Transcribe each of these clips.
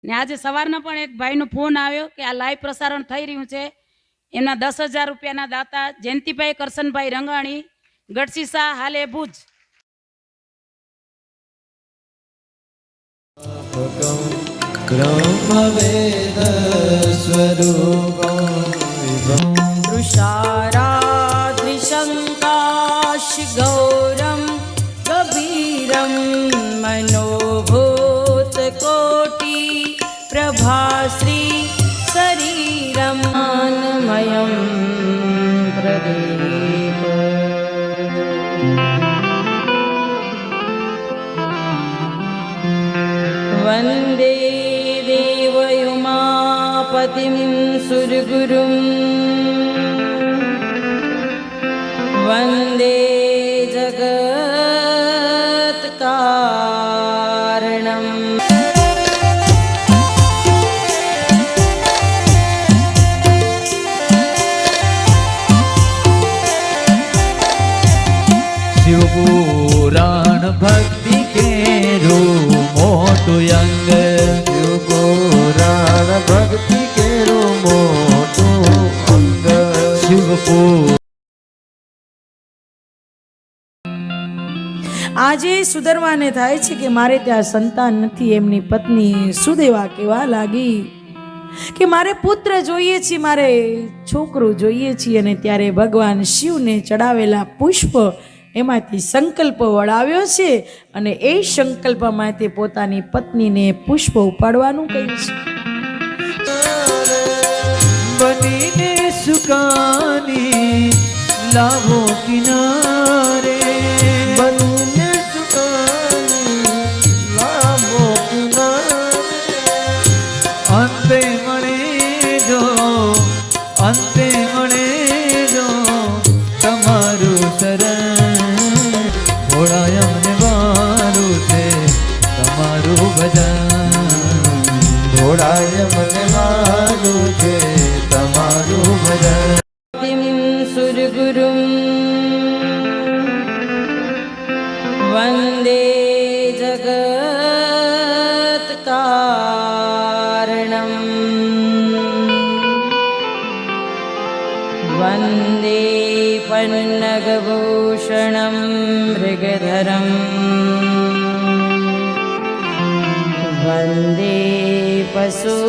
ને આજે સવારના પણ એક ભાઈનો ફોન આવ્યો કે આ લાઈવ પ્રસારણ થઈ રહ્યું છે, એમના 10,000 રૂપિયાના દાતા જયંતિભાઈ કરશનભાઈ રંગાણી, ગઢસીસા, હાલે ભુજ. બ્રહ્મવેદ સ્વરૂપમ દૃશારાદ્રિશંકાશ ગૌરમ ગભીરમ મનોભૂત કોટી પ્રભાશ્રી શરીરમ આનમયમ પ્રદીપ. વંદે દેવયુમાપતિં સુરગુરું વંદે જગત્કારણમ. શિવપુરાણ ભક્તિ કેરું મોટું અંગ, શિવપુરાણ ભક્તિ કેરું મોટું અંગ. શિવપુરાણ આજે સુધર્માને થાય છે કે મારે ત્યાં સંતાન નથી. એમની પત્ની સુદેવા કહેવા લાગી કે મારે પુત્ર જોઈએ છે, મારે છોકરું જોઈએ છે. અને ત્યારે ભગવાન શિવને ચડાવેલા પુષ્પ એમાંથી સંકલ્પ વળાવ્યો છે અને એ સંકલ્પમાં તે પોતાની પત્નીને પુષ્પ ઉપાડવાનું કહ્યું છે. બનીને સુકાની લાવો કિનારે, બનીને સુકાની લાવો કિનારે. અંતે મળે જો, અંતે મળે જો તમારું શરણ. ભોળા અમને વારું છે તમારું ભજન, ભોળા મને વારું છે તમારું ભજન. સુરગુરું વંદે જગત્કારણમ. વંદે પન્નગભૂષણમ મૃગધરમ. વંદે પશુનાપતિં.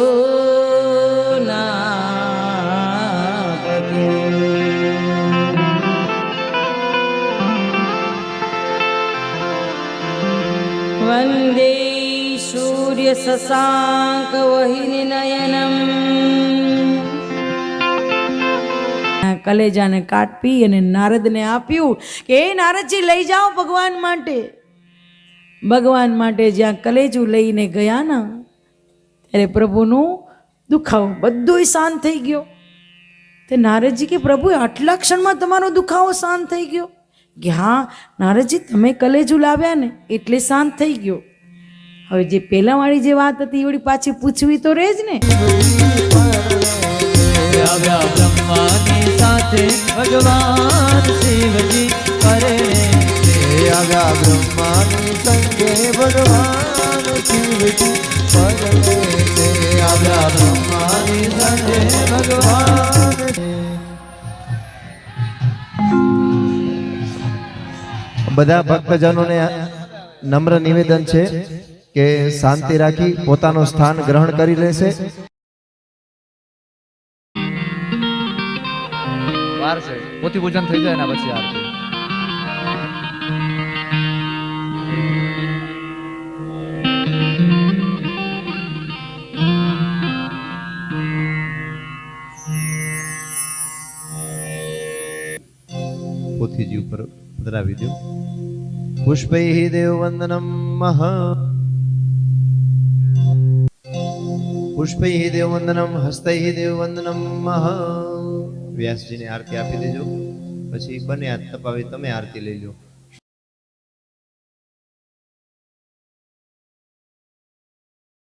વંદે સૂર્ય શશાંક વહિની નયનમ. કલેજાને કાપી અને નારદને આપ્યું કે એ નારદજી લઈ જાઓ ભગવાન માટે. ભગવાન માટે જ્યાં કલેજું લઈને ગયા ને ત્યારે પ્રભુનું દુખાવો બધું શાંત થઈ ગયો. તે નારદજી કે પ્રભુ આટલા ક્ષણમાં તમારો દુખાવો શાંત થઈ ગયો? કે હા નારદજી, તમે કલેજું લાવ્યા ને એટલે શાંત થઈ ગયો. હવે જે પહેલા વાળી જે વાત હતી એવડી પાછી પૂછવી તો રહે જ ને. આવ્યા બ્રહ્માની સાથે ભગવાન શિવજી કરે, આવ્યા બ્રહ્માની સંગે ભગવાન શિવજી કરે, આવ્યા બ્રહ્માની સંગે ભગવાન. બધા ભક્તજનોને નમ્ર નિવેદન છે કે શાંતિ રાખી પોતાનું સ્થાન ગ્રહણ કરી લેશે. વાર છે, પોથી પૂજન થઈ જાય ને પછી આરતી. પોથીજી ઉપર પધરાવી દો. પુષ્પૈ દેવવંદનમ મહ, પુષ્પૈ દેવવંદનમ, હસ્તૈ દેવવંદનમ મહ. વ્યાસજીને આરતી આપી દેજો, પછી બંને હાથ તપાવી તમે આરતી લઈ લો.